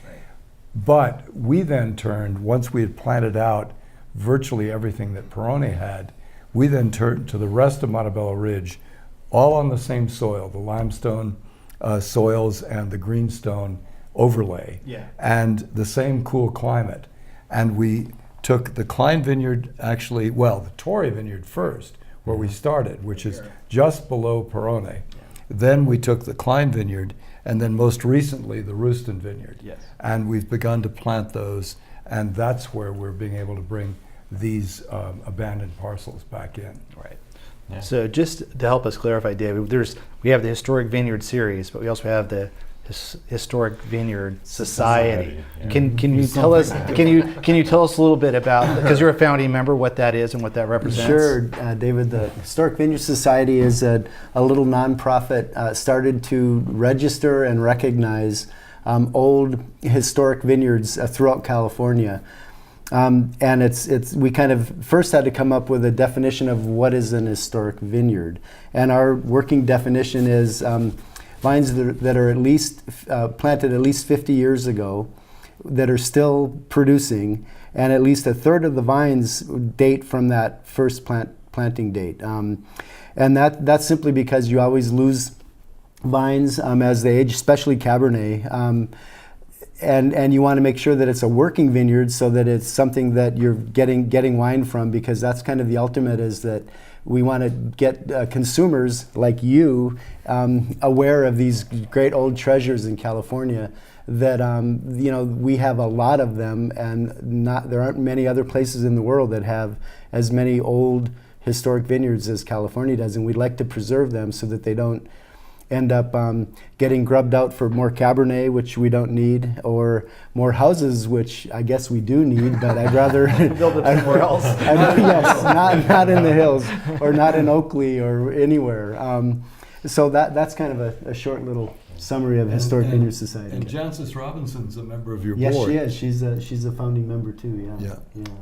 But we then turned, once we had planted out virtually everything that Perrone had, we then turned to the rest of Montebello Ridge, all on the same soil, the limestone soils and the greenstone overlay, and the same cool climate. And we took the Klein Vineyard, actually, the Torrey Vineyard first, where we started, which is just below Perrone. Then we took the Klein Vineyard, and then most recently the Roustan Vineyard. And we've begun to plant those, and that's where we're being able to bring these abandoned parcels back in. Right. Yeah. So just to help us clarify, David, we have the Historic Vineyard Series, but we also have the Historic Vineyard Society. Yeah. Can you tell us? Can you tell us a little bit about, because you're a founding member, what that is and what that represents? Sure, David. The Historic Vineyard Society is a little nonprofit started to register and recognize old historic vineyards throughout California. And we kind of first had to come up with a definition of what is an historic vineyard. And our working definition is vines that are at least planted at least 50 years ago, that are still producing, and at least a third of the vines date from that first planting date. And that's simply because you always lose vines as they age, especially Cabernet. And you want to make sure that it's a working vineyard, so that it's something that you're getting wine from, because that's kind of the ultimate, is that we want to get consumers like you aware of these great old treasures in California that we have a lot of them, and there aren't many other places in the world that have as many old historic vineyards as California does, and we'd like to preserve them so that they don't end up getting grubbed out for more Cabernet, which we don't need, or more houses, which I guess we do need, but I'd rather Build it somewhere else. Yes, not in the hills, or not in Oakley, or anywhere. So that's kind of a short little summary of Historic Vineyard Society. And Jancis Robinson's a member of your Yes, board. she is. She's a founding member too. Yeah.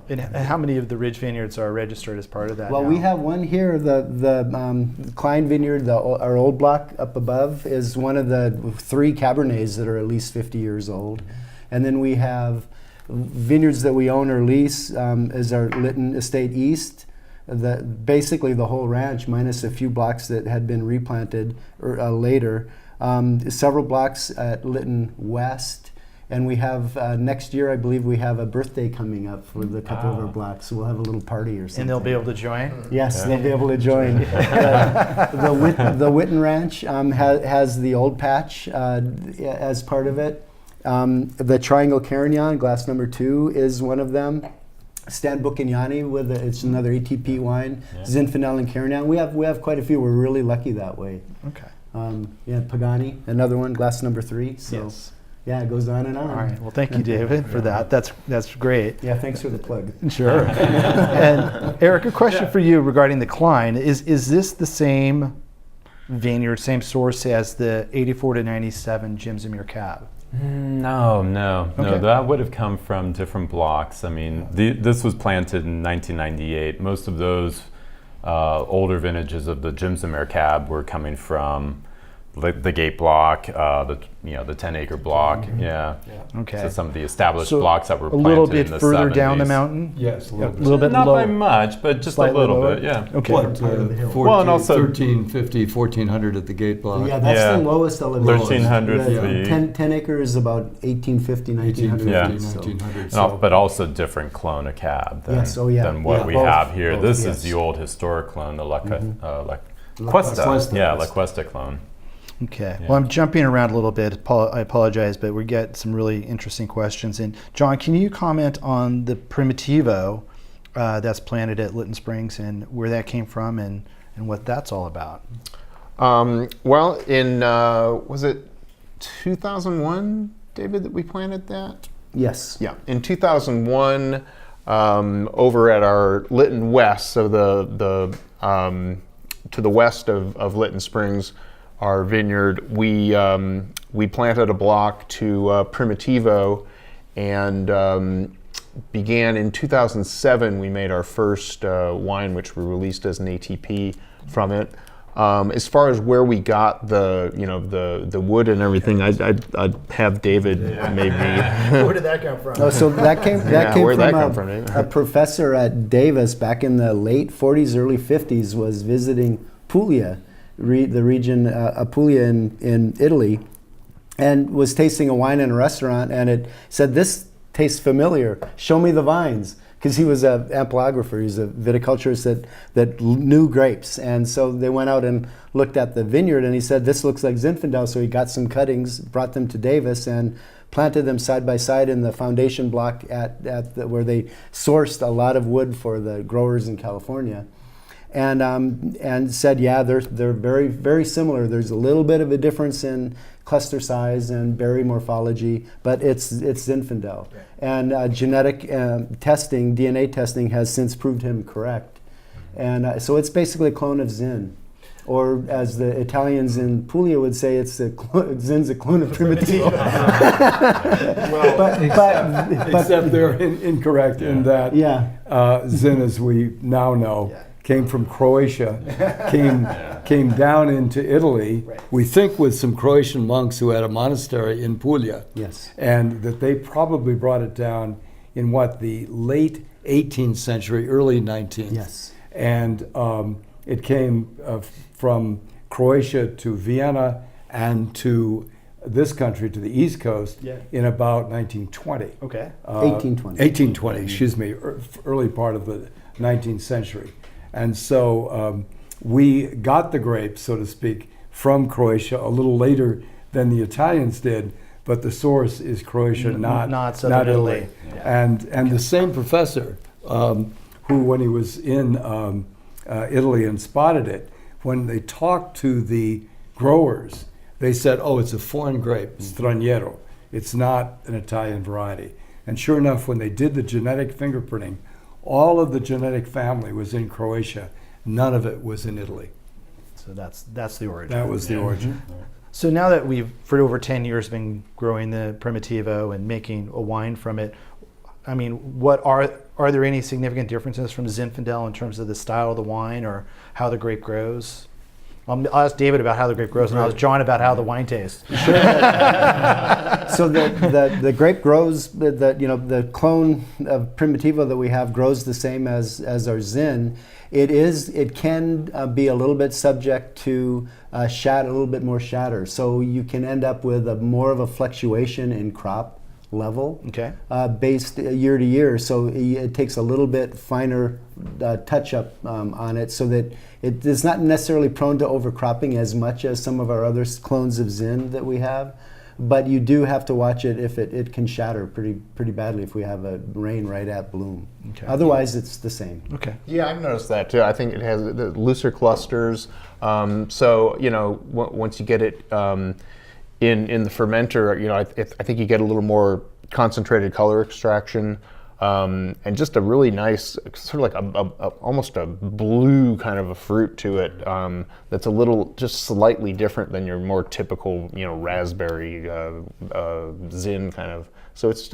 And how many of the Ridge Vineyards are registered as part of that? Well, now? we have one here. The Klein Vineyard, our old block up above, is one of the 3 Cabernets that are at least 50 years old. And then we have vineyards that we own or lease, is our Lytton Estate East. Basically the whole ranch, minus a few blocks that had been replanted later. Several blocks at Lytton West. And we have, next year, I believe we have a birthday coming up for the couple of our blocks. So we'll have a little party or something. And they'll be able to join? Yes, they'll be able to join. The Witten Ranch has the Old Patch as part of it. The Triangle Carignan, glass number 2, is one of them. Stan Buchignani, it's another ATP wine. Yeah. Zinfandel and Carignan. We have quite a few. We're really lucky that way. Okay. Pagani, another one, glass number 3. So Yes. yeah, it goes on and on. All right. Well, thank you, David, for that. That's great. Yeah, thanks for the plug. Sure. And Eric, a question for you regarding the Klein. Is this the same vineyard, same source as the 84 to 97 Jim Zamir Cab? No. Okay. That would have come from different blocks. I mean, this was planted in 1998. Most of those older vintages of the Jim Zamir Cab were coming from the Gate block, the 10-acre block. Yeah. Okay. So some of the established So blocks that were a planted little bit in the further 70s. down the mountain? Yes, a A little bit. little bit Not lower? by much, but just Slightly a little lower? bit. Yeah. Okay. What, Well, and also- 1350, 1400 at the Gate block. Yeah, that's Yeah. the lowest elevation. 1300 The feet. 10 acre is about 1850, 1900 Yeah. feet. So. 1900. But also different clone of cab than, Yes, oh yeah. than what Yeah, we both, have here. both, This yes. is the old historic clone, the La Cuesta. Cuesta. Yeah, La Cuesta clone. Okay. Yeah. Well, I'm jumping around a little bit. I apologize, but we get some really interesting questions. And John, can you comment on the Primitivo that's planted at Lytton Springs and where that came from and what that's all about? Well, in was it 2001, David, that we planted that? Yes. Yeah, in 2001, over at our Lytton West, so the to the west of Lytton Springs, our vineyard, we planted a block to Primitivo, and began in 2007. We made our first wine, which we released as an ATP from it. As far as where we got the wood and everything, I'd have David maybe. Where did that come from? Oh, so that came where'd that come from from, a professor at Davis back in the late 40s, early 50s, was visiting Puglia, the region Apulia in Italy, and was tasting a wine in a restaurant, and it said, "This tastes familiar. Show me the vines." Because he was an amplographer, he's a viticulturist that knew grapes. And so they went out and looked at the vineyard, and he said, "This looks like Zinfandel." So he got some cuttings, brought them to Davis, and planted them side by side in the foundation block where they sourced a lot of wood for the growers in California. And said, yeah, they're very, very similar. There's a little bit of a difference in cluster size and berry morphology, but it's Zinfandel. Right. And genetic testing, DNA testing, has since proved him correct. And so it's basically a clone of Zin. Or as the Italians in Puglia would say, it's the Zinza Cluna Primitivo. but Except they're incorrect in that yeah, Zin, as we now know, Yeah. came from Croatia, came down into Italy, we think with some Croatian monks who had a monastery in Puglia, yes, and that they probably brought it down in the late 18th century, early 19th. yes. And it came from Croatia to Vienna and to this country, to the East Coast, in about 1920. Okay. 1820. 1820, excuse me, early part of the 19th century. And so we got the grapes, so to speak, from Croatia a little later than the Italians did, but the source is Croatia, not Southern Italy. And the same professor who, when he was in Italy and spotted it, when they talked to the growers, they said, oh, it's a foreign grape, straniero. It's not an Italian variety. And sure enough, when they did the genetic fingerprinting, all of the genetic family was in Croatia. None of it was in Italy. So that's the origin. That was the origin. So now that we've, for over 10 years, been growing the Primitivo and making a wine from it, I mean, what are there any significant differences from Zinfandel in terms of the style of the wine or how the grape grows? I'll ask David about how the grape grows, and I'll ask John about how the wine tastes. So the grape grows, the clone of Primitivo that we have grows the same as our Zin. It can be a little bit subject to a little bit more shatter. So you can end up with more of a fluctuation in crop level, Okay. Based year to year. So it takes a little bit finer touch up on it, so that it is not necessarily prone to overcropping as much as some of our other clones of Zin that we have. But you do have to watch it if it can shatter pretty badly if we have a rain right at bloom. Okay. Otherwise, it's the same. Okay. Yeah, I've noticed that too. I think it has the looser clusters. So once you get it in the fermenter, I think you get a little more concentrated color extraction, and just a really nice, sort of like almost a blue kind of a fruit to it. That's a little, just slightly different than your more typical, raspberry Zin kind of. So it's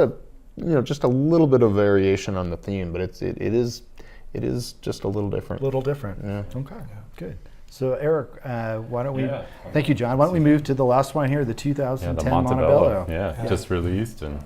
just a little bit of variation on the theme, but it is just a little different. A little different. Yeah. Okay. Good. So Eric, why don't we? Yeah. Thank you, John. Why don't we move to the last one here, the 2010 the Montebello? Yeah, just released. And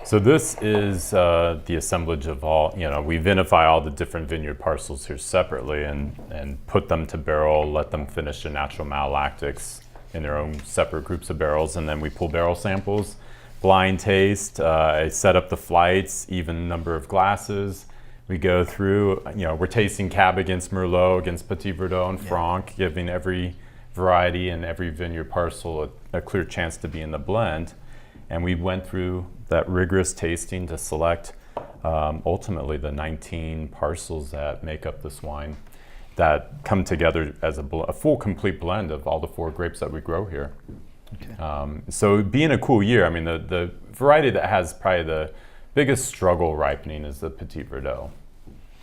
so this is the assemblage of all, we vinify all the different vineyard parcels here separately and put them to barrel, let them finish their natural malolactics in their own separate groups of barrels, and then we pull barrel samples, blind taste, I set up the flights, even number of glasses. We go through, we're tasting Cab against Merlot, against Petit Verdot and Franc, giving every variety and every vineyard parcel a clear chance to be in the blend. And we went through that rigorous tasting to select ultimately the 19 parcels that make up this wine that come together as a full complete blend of all the 4 grapes that we grow here. Okay. So being a cool year, I mean, the variety that has probably the biggest struggle ripening is the Petit Verdot.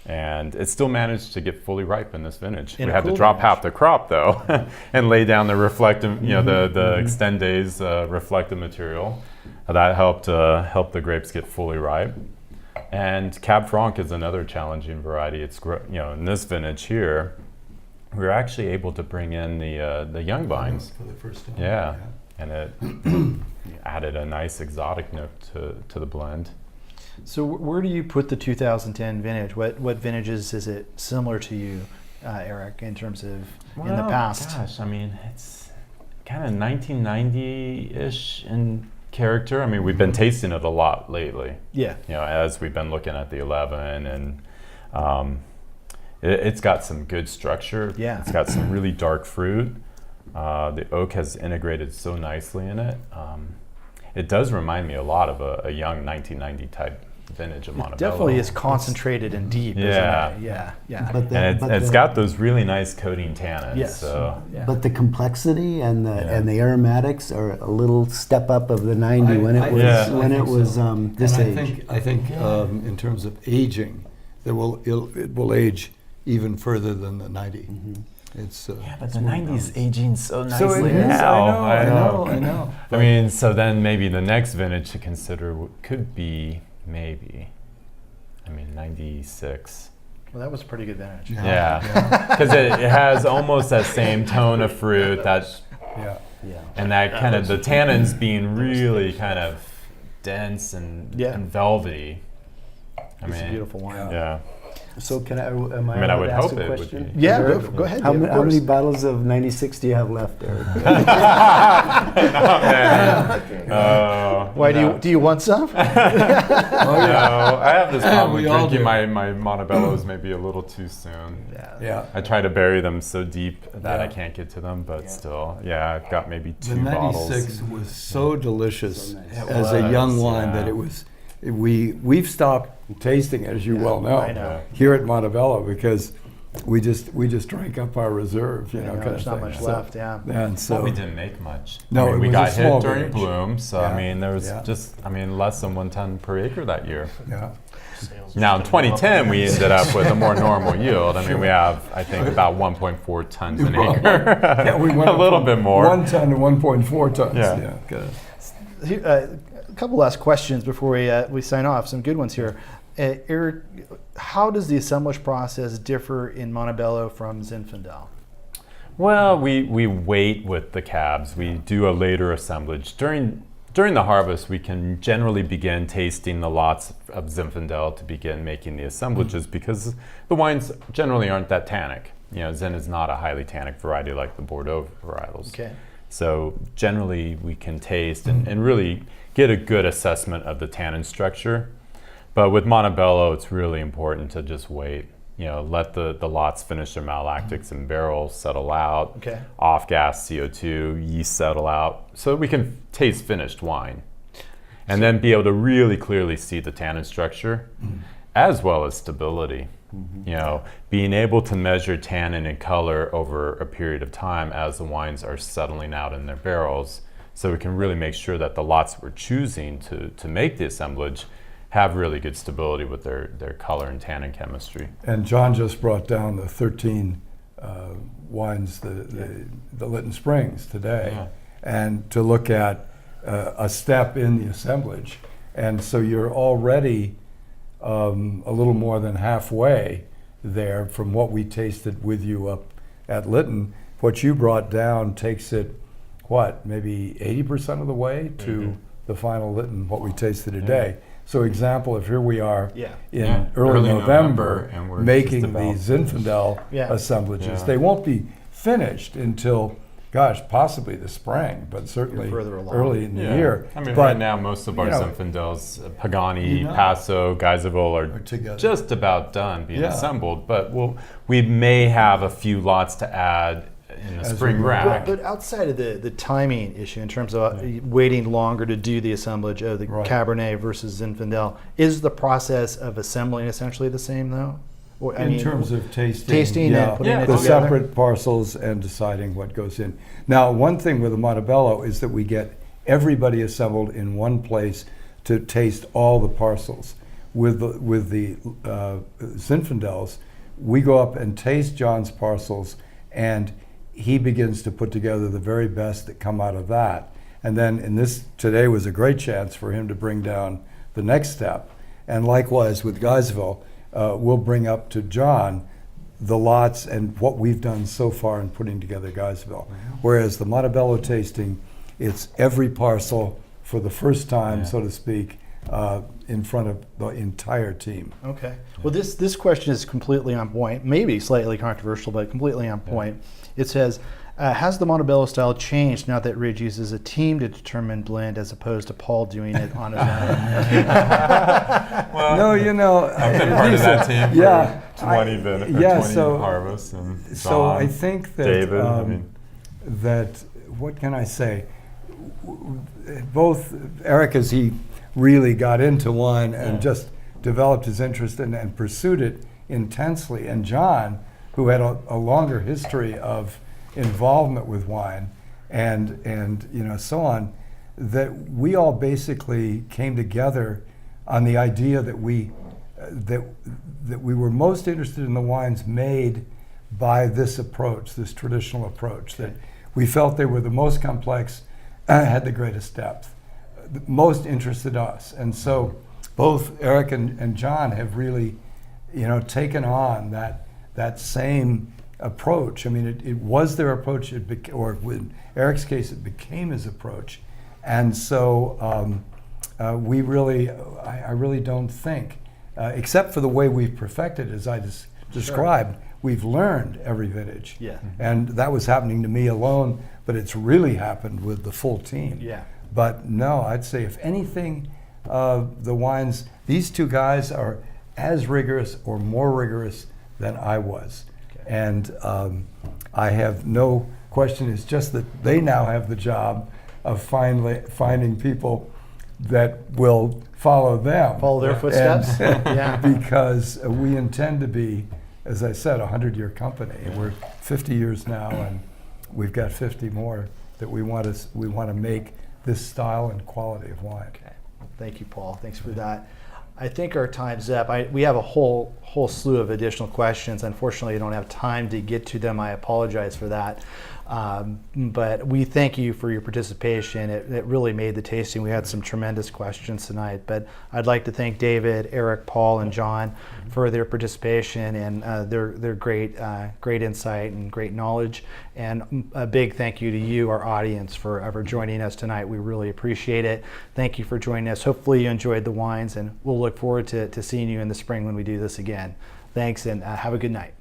And it still managed to get fully ripe in this vintage. In we a had cool to drop vintage. half the crop though and lay down the reflective, the extend days reflective material. That helped the grapes get fully ripe. And Cab Franc is another challenging variety. It's in this vintage here, we were actually able to bring in the young vines. For the first time. Yeah, and it added a nice exotic note to the blend. So where do you put the 2010 vintage? What vintages is it similar to you, Eric, in terms of in the past? Gosh, I mean, it's kind of 1990-ish in character. I mean, we've been tasting it a lot lately. Yeah. As we've been looking at the 11, and it's got some good structure. Yeah. It's got some really dark fruit. The oak has integrated so nicely in it. It does remind me a lot of a young 1990 type vintage of Montebello. Definitely is concentrated and deep, Yeah. isn't it? Yeah. But And it's got those really nice coating tannins. Yes. So Yeah. But the complexity and the aromatics are a little step up of the 90 when it was Yeah. this And age. I think in terms of aging, it will age even further than the 90. It's Yeah, but the moving 90s on. aging so nicely So it is. now. I know. I mean, so then maybe the next vintage to consider could be maybe, 96. Well, that was a pretty good vintage. Yeah, because it has almost that same tone of fruit, Yeah. Yeah. and that kind of the tannins being really kind of dense and, Yeah. and velvety. It's a beautiful wine. Yeah. So can I? Am I? I mean, I allowed would to ask hope a it would question? be. Yeah, Or- go ahead. How, Dave, ma- of how many course. bottles of 96 do you have left, Eric? Why do you want some? No, I have this problem with We all drinking do. my Montebellos maybe a little too soon. Yeah. I try to bury them so deep that I Yeah. can't get to them, but still, yeah, I've got maybe The 2 bottles. 96 was so delicious So nice. as a young was, wine yeah. that it was. We've stopped tasting it, as you well know, I know. here at Montebello because we just drank up our reserve, you know, kind There's of not thing. much So- left. Yeah. And so Well, we didn't make much. No, I mean, it we was got a small hit during vintage. bloom, so Yeah. I mean, there was Yeah. just, less than 1 ton per acre that year. yeah. Now in 2010, we ended up with a more normal yield. I mean, we have, I think, about 1.4 tons an acre. Yeah, we went a up little from bit more. 1 ton to 1.4 tons. Yeah. Yeah. Good. A couple last questions before we sign off. Some good ones here. Eric, how does the assemblage process differ in Montebello from Zinfandel? Well, we wait with the cabs. We do a later assemblage. During the harvest, we can generally begin tasting the lots of Zinfandel to begin making the assemblages because the wines generally aren't that tannic. You know, Zin is not a highly tannic variety like the Bordeaux varietals. Okay. So generally, we can taste and really get a good assessment of the tannin structure. But with Montebello, it's really important to just wait. You know, let the lots finish their malolactics in barrels, settle out, Okay. off-gas CO2, yeast settle out, so we can taste finished wine. And then be able to really clearly see the tannin structure, as well as stability. You know, being able to measure tannin and color over a period of time as the wines are settling out in their barrels, so we can really make sure that the lots we're choosing to make the assemblage have really good stability with their color and tannin chemistry. And John just brought down the 13 wines, the Lytton Springs today, Yeah. and to look at a step in the assemblage. And so you're already a little more than halfway there from what we tasted with you up at Lytton. What you brought down takes it, maybe 80% of the way to the final Lytton, what we tasted today. So example, if here we are Yeah. in Yeah, early early November, November, and we're making just about- these Zinfandel Yeah. assemblages. Yeah. They won't be finished until, possibly the spring, but certainly You're further along. early in the Yeah. year. I mean, But, right now, most of our you know, Zinfandels, Pagani, you know, Paso, Geiseville are together. just about done being Yeah. assembled. But we may have a few lots to add in the As spring we go. rack. But outside of the timing issue, in terms of waiting longer to do the assemblage of the Right. Cabernet versus Zinfandel, is the process of assembling essentially the same though? Or, in terms of tasting, tasting and putting Yeah, it the together? separate parcels and deciding what goes in. Now, one thing with the Montebello is that we get everybody assembled in one place to taste all the parcels. With the Zinfandels, we go up and taste John's parcels, and he begins to put together the very best that come out of that. And then today was a great chance for him to bring down the next step. And likewise with Geiseville, we'll bring up to John the lots and what we've done so far in putting together Geiseville. Whereas the Montebello tasting, it's every parcel for the first time, Yeah. so to speak, in front of the entire team. Okay. Well, this question is completely on point. Maybe slightly controversial, but completely on point. It says, has the Montebello style changed now that Ridge uses a team to determine blend as opposed to Paul doing it on his own? No, I've been part of that team for Yeah, 20 harvests. And So I John, think that David, that what can I say? Both Eric, as he really got into wine and just developed his interest and pursued it intensely, and John, who had a longer history of involvement with wine and so on, that we all basically came together on the idea that we were most interested in the wines made by this approach, this traditional approach, that we felt they were the most complex, had the greatest depth, most interested us. And so both Eric and John have really, taken on that same approach. I mean, it was their approach, or in Eric's case, it became his approach. And so I really don't think, except for the way we've perfected, as I described, we've learned every vintage. Yeah. And that was happening to me alone, but it's really happened with the full team. Yeah. But no, I'd say if anything, the wines, these two guys are as rigorous or more rigorous than I was. Okay. And I have no question, it's just that they now have the job of finding people that will follow them. Follow their footsteps. And Yeah. because we intend to be, as I said, a 100-year company. We're 50 years now, and we've got 50 more that we want to make this style and quality of wine. Okay. Thank you, Paul. Thanks for that. I think our time's up. We have a whole slew of additional questions. Unfortunately, I don't have time to get to them. I apologize for that. But we thank you for your participation. It really made the tasting. We had some tremendous questions tonight. But I'd like to thank David, Eric, Paul, and John for their participation and their great insight and great knowledge. And a big thank you to you, our audience, for joining us tonight. We really appreciate it. Thank you for joining us. Hopefully you enjoyed the wines, and we'll look forward to seeing you in the spring when we do this again. Thanks, and have a good night.